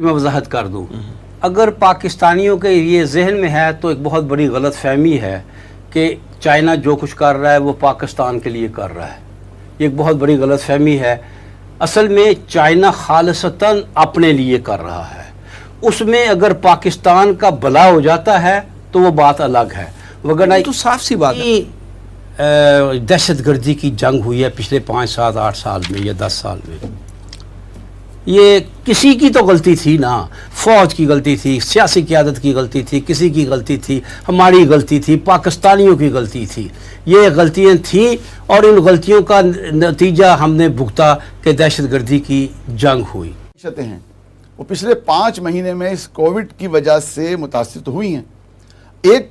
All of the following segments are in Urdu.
میں وضاحت کر دوں، اگر پاکستانیوں کے یہ ذہن میں ہے تو ایک بہت بڑی غلط فہمی ہے کہ چائنا جو کچھ کر رہا ہے وہ پاکستان کے لیے کر رہا ہے. یہ ایک بہت بڑی غلط فہمی ہے. اصل میں چائنا خالصتاً اپنے لیے کر رہا ہے. اس میں اگر پاکستان کا بھلا ہو جاتا ہے تو وہ بات الگ ہے، وگرنہ تو صاف سی بات ہے. دہشت گردی کی جنگ ہوئی ہے پچھلے 5 7 8 سال میں یا 10 سال میں، یہ کسی کی تو غلطی تھی نا. فوج کی غلطی تھی، سیاسی قیادت کی غلطی تھی، کسی کی غلطی تھی، ہماری غلطی تھی، پاکستانیوں کی غلطی تھی. یہ غلطیاں تھیں اور ان غلطیوں کا نتیجہ ہم نے بھگتا کہ دہشت گردی کی جنگ ہوئی. ہیں وہ پچھلے 5 مہینے میں اس کووڈ کی وجہ سے متاثر تو ہوئی ہیں. ایک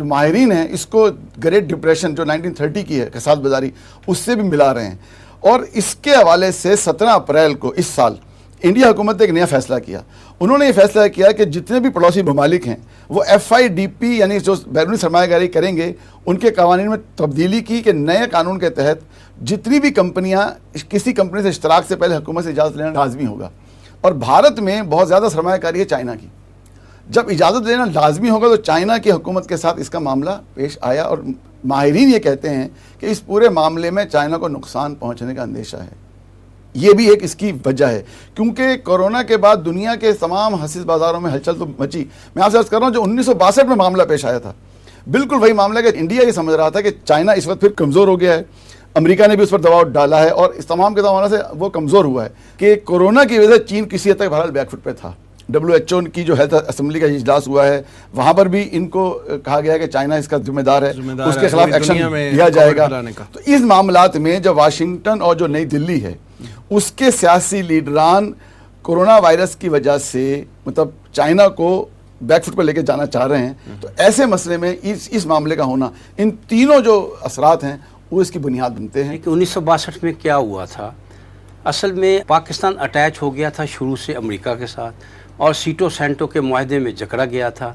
ماہرین ہیں اس کو گریٹ ڈپریشن جو 1930 کی ہے کساد بازاری، اس سے بھی ملا رہے ہیں. اور اس کے حوالے سے 17 اپریل کو اس سال انڈیا حکومت نے ایک نیا فیصلہ کیا. انہوں نے یہ فیصلہ کیا کہ جتنے بھی پڑوسی ممالک ہیں وہ FIDP یعنی جو بیرونی سرمایہ کاری کریں گے ان کے قوانین میں تبدیلی کی کہ نئے قانون کے تحت جتنی بھی کمپنیاں کسی کمپنی سے اشتراک سے پہلے حکومت سے اجازت لینا لازمی ہوگا. اور بھارت میں بہت زیادہ سرمایہ کاری ہے چائنا کی. جب اجازت لینا لازمی ہوگا تو چائنا کی حکومت کے ساتھ اس کا معاملہ پیش آیا اور ماہرین یہ کہتے ہیں کہ اس پورے معاملے میں چائنا کو نقصان پہنچنے کا اندیشہ ہے. یہ بھی ایک اس کی وجہ ہے کیونکہ کورونا کے بعد دنیا کے تمام حسیس بازاروں میں ہلچل تو مچی. میں آپ سے عرض کر رہا ہوں جو 1962 میں معاملہ پیش آیا تھا بالکل وہی معاملہ کہ انڈیا یہ سمجھ رہا تھا کہ چائنا اس وقت پھر کمزور ہو گیا ہے. امریکہ نے بھی اس پر دباؤ ڈالا ہے اور اس تمام کے زمانے سے وہ کمزور ہوا ہے کہ کورونا کی وجہ سے چین کسی حد تک بہرحال بیک فٹ پہ تھا. WHO کی جو ہیلتھ اسمبلی کا اجلاس ہوا ہے وہاں پر بھی ان کو کہا گیا کہ چائنا اس کا ذمہ دار ہے، اس کے خلاف ایکشن لیا جائے گا. تو اس معاملات میں جو واشنگٹن اور جو نئی دلی ہے اس کے سیاسی لیڈران کورونا وائرس کی وجہ سے مطلب چائنا کو بیک فٹ پر لے کے جانا چاہ رہے ہیں. تو ایسے مسئلے میں اس معاملے کا ہونا ان تینوں جو اثرات ہیں وہ اس کی بنیاد بنتے ہیں. کہ 1962 میں کیا ہوا تھا، اصل میں پاکستان اٹیچ ہو گیا تھا شروع سے امریکہ کے ساتھ اور سیٹو سینٹو کے معاہدے میں جکڑا گیا تھا.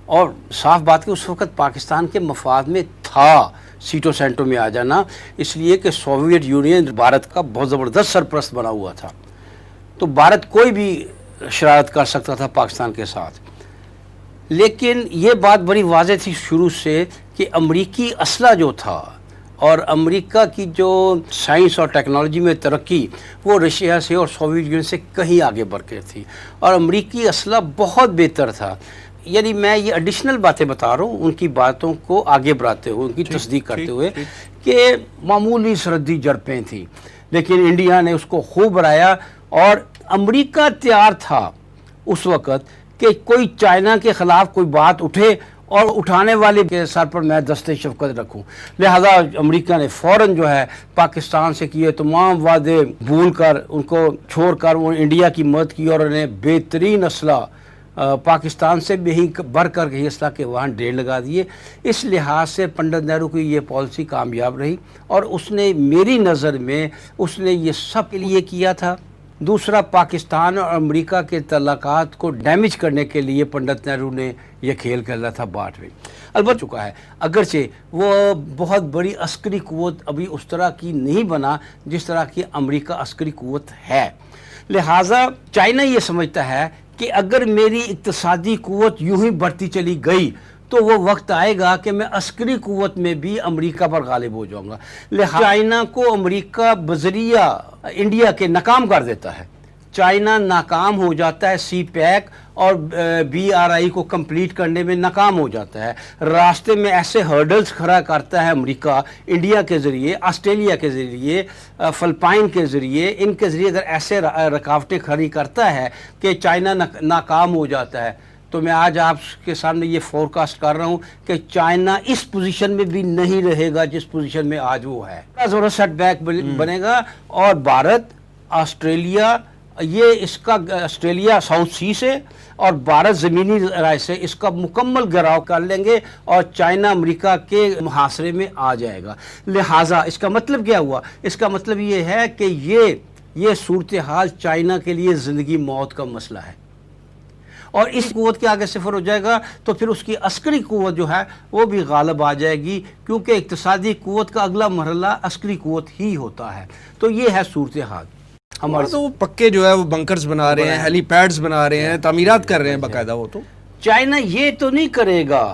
اور صاف بات کہ اس وقت پاکستان کے مفاد میں تھا سیٹو سینٹو میں آ جانا، اس لیے کہ سوویت یونین بھارت کا بہت زبردست سرپرست بنا ہوا تھا. تو بھارت کوئی بھی شرارت کر سکتا تھا پاکستان کے ساتھ. لیکن یہ بات بڑی واضح تھی شروع سے کہ امریکی اسلحہ جو تھا اور امریکہ کی جو سائنس اور ٹیکنالوجی میں ترقی وہ رشیا سے اور سوویت یونین سے کہیں آگے بڑھ کے تھی اور امریکی اسلحہ بہت بہتر تھا. یعنی میں یہ ایڈیشنل باتیں بتا رہا ہوں ان کی باتوں کو آگے بڑھاتے ہوئے ان کی تصدیق کرتے ہوئے کہ معمولی سرحدی جھڑپیں تھیں لیکن انڈیا نے اس کو خوب بڑھایا. اور امریکہ تیار تھا اس وقت کہ کوئی چائنا کے خلاف کوئی بات اٹھے اور اٹھانے والے کے سر پر میں دستے شفقت رکھوں. لہذا امریکہ نے فوراً جو ہے پاکستان سے کیے تمام وعدے بھول کر ان کو چھوڑ کر وہ انڈیا کی مدد کی اور انہیں بہترین اسلحہ پاکستان سے بھی ہی بڑھ کر کے اسلحہ کے وہاں ڈھیر لگا دیے. اس لحاظ سے پنڈت نہرو کی یہ پالیسی کامیاب رہی اور اس نے میری نظر میں اس نے یہ سب کے لیے کیا تھا. دوسرا پاکستان اور امریکہ کے تعلقات کو ڈیمیج کرنے کے لیے پنڈت نہرو نے یہ کھیل کھیلا تھا بعد میں. البتہ چکا ہے اگرچہ وہ بہت بڑی عسکری قوت ابھی اس طرح کی نہیں بنا جس طرح کی امریکہ عسکری قوت ہے. لہٰذا چائنا یہ سمجھتا ہے کہ اگر میری اقتصادی قوت یوں ہی بڑھتی چلی گئی تو وہ وقت آئے گا کہ میں عسکری قوت میں بھی امریکہ پر غالب ہو جاؤں گا. لہٰذا چائنا کو امریکہ بذریعہ انڈیا کے ناکام کر دیتا ہے. چائنا ناکام ہو جاتا ہے سی پیک اور BRI کو کمپلیٹ کرنے میں ناکام ہو جاتا ہے. راستے میں ایسے ہرڈلز کھڑا کرتا ہے امریکہ انڈیا کے ذریعے، آسٹریلیا کے ذریعے، فلپائن کے ذریعے، ان کے ذریعے اگر ایسے رکاوٹیں کھڑی کرتا ہے کہ چائنا ناکام ہو جاتا ہے تو میں آج آپ کے سامنے یہ فورکاسٹ کر رہا ہوں کہ چائنا اس پوزیشن میں بھی نہیں رہے گا جس پوزیشن میں آج وہ ہے. ضرور سیٹ بیک بنے گا اور بھارت، آسٹریلیا، یہ اس کا آسٹریلیا ساؤتھ سی سے اور بھارت زمینی رائے سے اس کا مکمل گھیراؤ کر لیں گے اور چائنا امریکہ کے محاصرے میں آ جائے گا. لہٰذا اس کا مطلب کیا ہوا؟ اس کا مطلب یہ ہے کہ یہ صورتحال چائنا کے لیے زندگی موت کا مسئلہ ہے اور اس قوت کے آگے صفر ہو جائے گا تو پھر اس کی عسکری قوت جو ہے وہ بھی غالب آ جائے گی کیونکہ اقتصادی قوت کا اگلا مرحلہ عسکری قوت ہی ہوتا ہے. تو یہ ہے صورتحال. ہمارے تو وہ پکے جو ہے وہ بنکرز بنا رہے ہیں، ہیلی پیڈز بنا رہے ہیں، تعمیرات کر رہے ہیں باقاعدہ. وہ تو چائنا یہ تو نہیں کرے گا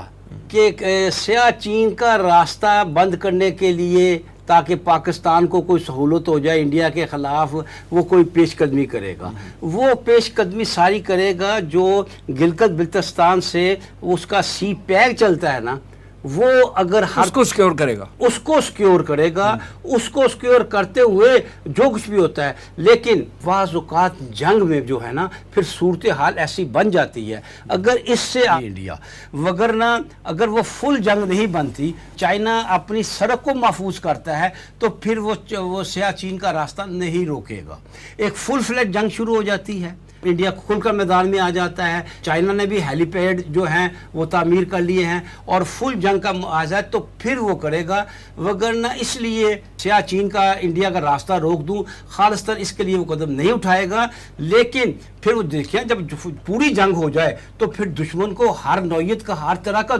کہ سیاہ چین کا راستہ بند کرنے کے لیے تاکہ پاکستان کو کوئی سہولت ہو جائے انڈیا کے خلاف وہ کوئی پیش قدمی کرے گا. وہ پیش قدمی ساری کرے گا جو گلگت بلتستان سے اس کا سی پیک چلتا ہے نا، وہ اگر اس کو سیکیور کرے گا، اس کو سیکیور کرے گا. اس کو سیکیور کرتے ہوئے جو کچھ بھی ہوتا ہے. لیکن بعض اوقات جنگ میں جو ہے نا پھر صورتحال ایسی بن جاتی ہے اگر اس سے انڈیا، وگرنہ اگر وہ فل جنگ نہیں بنتی، چائنا اپنی سڑک کو محفوظ کرتا ہے تو پھر وہ سیاہ چین کا راستہ نہیں روکے گا. ایک فل فلیج جنگ شروع ہو جاتی ہے، انڈیا کھل کر میدان میں آ جاتا ہے. چائنا نے بھی ہیلی پیڈ جو ہیں وہ تعمیر کر لیے ہیں اور فل جنگ کا معاہدہ ہے تو پھر وہ کرے گا. وگرنہ اس لیے سیاہ چین کا انڈیا کا راستہ روک دوں خالصتاً اس کے لیے وہ قدم نہیں اٹھائے گا. لیکن پھر وہ دیکھیں جب پوری جنگ ہو جائے تو پھر دشمن کو ہر نوعیت کا ہر طرح کا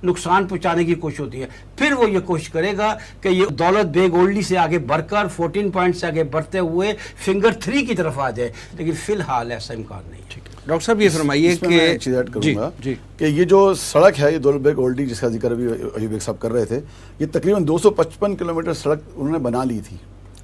نقصان پہنچانے کی کوشش ہوتی ہے. پھر وہ یہ کوشش کرے گا کہ یہ دولت بیگ اولڈی سے آگے بڑھ کر 14 پوائنٹ سے آگے بڑھتے ہوئے فنگر 3 کی طرف آ جائے. لیکن فی الحال ایسا امکان نہیں. ڈاکٹر صاحب یہ فرمائیے کہ میں ایک چیز ایڈ کروں گا کہ یہ جو سڑک ہے، یہ دولت بیگ اولڈی جس کا ذکر ابھی ایوب بیگ صاحب کر رہے تھے، یہ تقریباً 255 کلومیٹر سڑک انہوں نے بنا لی تھی.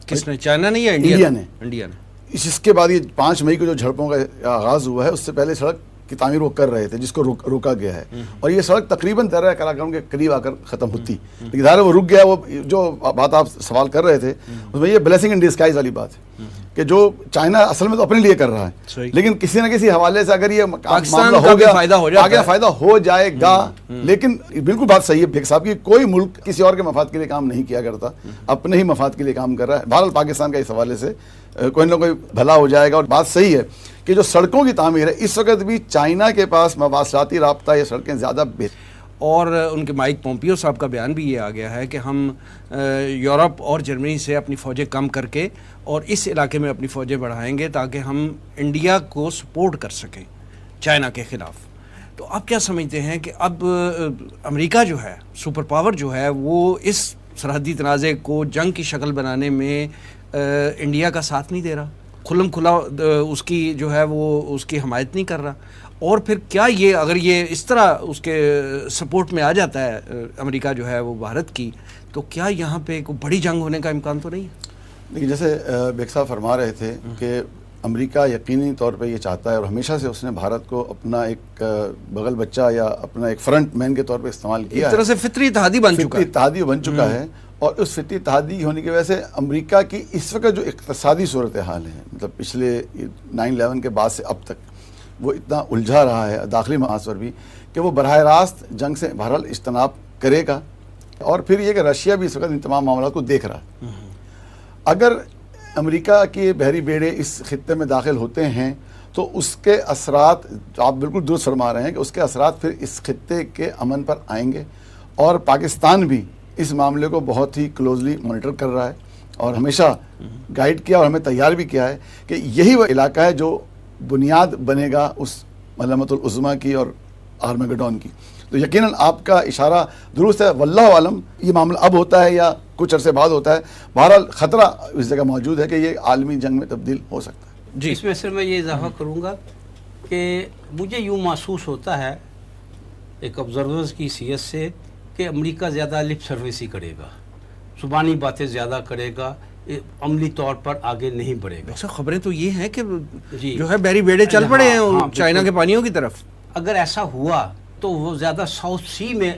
کس نے؟ چائنا نے یا انڈیا نے؟ انڈیا نے. اس کے بعد یہ 5 مئی کو جو جھڑپوں کا آغاز ہوا ہے اس سے پہلے سڑک کی تعمیر وہ کر رہے تھے جس کو روکا گیا ہے. اور یہ سڑک تقریباً 13 کلاکرم کے قریب آ کر ختم ہوتی، لیکن ظاہر وہ رک گیا. وہ جو بات آپ سوال کر رہے تھے اس میں یہ بلیسنگ ان ڈسگائز والی بات ہے کہ جو چائنا اصل میں تو اپنے لیے کر رہا ہے، لیکن کسی نہ کسی حوالے سے اگر یہ معاملہ ہو گیا آگے فائدہ ہو جائے گا. لیکن بالکل بات صحیح ہے بیگ صاحب کی، کوئی ملک کسی اور کے مفاد کے لیے کام نہیں کیا کرتا، اپنے ہی مفاد کے لیے کام کر رہا ہے. بہرحال پاکستان کا اس حوالے سے کوئی نہ کوئی بھلا ہو جائے گا. اور بات صحیح ہے کہ جو سڑکوں کی تعمیر ہے اس وقت بھی چائنا کے پاس مواصلاتی رابطہ، یہ سڑکیں زیادہ بہتر. اور ان کے مائک پومپیو صاحب کا بیان بھی یہ آ گیا ہے کہ ہم یورپ اور جرمنی سے اپنی فوجیں کم کر کے اور اس علاقے میں اپنی فوجیں بڑھائیں گے تاکہ ہم انڈیا کو سپورٹ کر سکیں چائنا کے خلاف. تو آپ کیا سمجھتے ہیں کہ اب امریکہ جو ہے سپر پاور جو ہے وہ اس سرحدی تنازع کو جنگ کی شکل بنانے میں انڈیا کا ساتھ نہیں دے رہا، کھلم کھلا اس کی جو ہے وہ اس کی حمایت نہیں کر رہا؟ اور پھر کیا یہ اگر یہ اس طرح اس کے سپورٹ میں آ جاتا ہے امریکہ جو ہے وہ بھارت کی، تو کیا یہاں پہ کوئی بڑی جنگ ہونے کا امکان تو نہیں ہے؟ لیکن جیسے بیگ صاحب فرما رہے تھے کہ امریکہ یقینی طور پہ یہ چاہتا ہے اور ہمیشہ سے اس نے بھارت کو اپنا ایک بغل بچہ یا اپنا ایک فرنٹ مین کے طور پہ استعمال کیا ہے، ایک طرح سے فطری اتحادی بن چکا ہے. فطری اتحادی بن چکا ہے. اور اس فطری اتحادی ہونے کی وجہ سے امریکہ کی اس وقت جو اقتصادی صورتحال ہے، مطلب پچھلے 9/11 کے بعد سے اب تک وہ اتنا الجھا رہا ہے داخلی محاذ پر بھی کہ وہ براہ راست جنگ سے بہرحال اجتناب کرے گا. اور پھر یہ کہ رشیا بھی اس وقت ان تمام معاملات کو دیکھ رہا ہے. اگر امریکہ کے بحری بیڑے اس خطے میں داخل ہوتے ہیں تو اس کے اثرات آپ بالکل درست فرما رہے ہیں کہ اس کے اثرات پھر اس خطے کے امن پر آئیں گے. اور پاکستان بھی اس معاملے کو بہت ہی کلوزلی مانیٹر کر رہا ہے اور ہمیشہ گائیڈ کیا اور ہمیں تیار بھی کیا ہے کہ یہی وہ علاقہ ہے جو بنیاد بنے گا اس ملمت العظمیٰ کی اور آرمیگڈون کی. تو یقیناً آپ کا اشارہ درست ہے. واللہ عالم یہ معاملہ اب ہوتا ہے یا کچھ عرصے بعد ہوتا ہے، بہرحال خطرہ اس جگہ موجود ہے کہ یہ عالمی جنگ میں تبدیل ہو سکتا ہے. جی اس میں صرف میں یہ اضافہ کروں گا کہ مجھے یوں محسوس ہوتا ہے ایک آبزرورز کی حیثیت سے کہ امریکہ زیادہ لپ سروس ہی کرے گا، زبانی باتیں زیادہ کرے گا، عملی طور پر آگے نہیں بڑھے گا. اچھا خبریں تو یہ ہیں کہ جو ہے بحری بیڑے چل پڑے ہیں چائنا کے پانیوں کی طرف. اگر ایسا ہوا تو وہ زیادہ ساؤتھ سی میں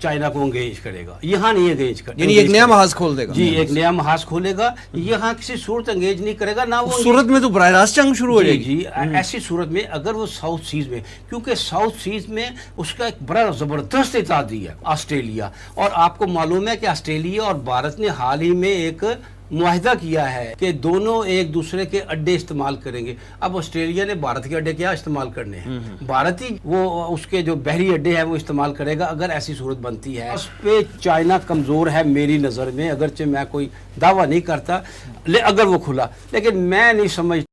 چائنا کو انگیج کرے گا، یہاں نہیں انگیج کرے گا. یعنی ایک نیا محاذ کھول دے گا. جی ایک نیا محاذ کھولے گا، یہاں کسی صورت انگیج نہیں کرے گا. نہ وہ صورت میں تو براہ راست جنگ شروع ہو جائے گی. جی ایسی صورت میں اگر وہ ساؤتھ سیز میں، کیونکہ ساؤتھ سیز میں اس کا ایک بڑا زبردست اتحادی ہے آسٹریلیا. اور آپ کو معلوم ہے کہ آسٹریلیا اور بھارت نے حال ہی میں ایک معاہدہ کیا ہے کہ دونوں ایک دوسرے کے اڈے استعمال کریں گے. اب آسٹریلیا نے بھارت کے اڈے کیا استعمال کرنے ہیں، بھارت ہی وہ اس کے جو بحری اڈے ہیں وہ استعمال کرے گا اگر ایسی صورت بنتی ہے. اس پہ چائنا کمزور ہے میری نظر میں، اگرچہ میں کوئی دعویٰ نہیں کرتا اگر وہ کھلا، لیکن میں نہیں سمجھتا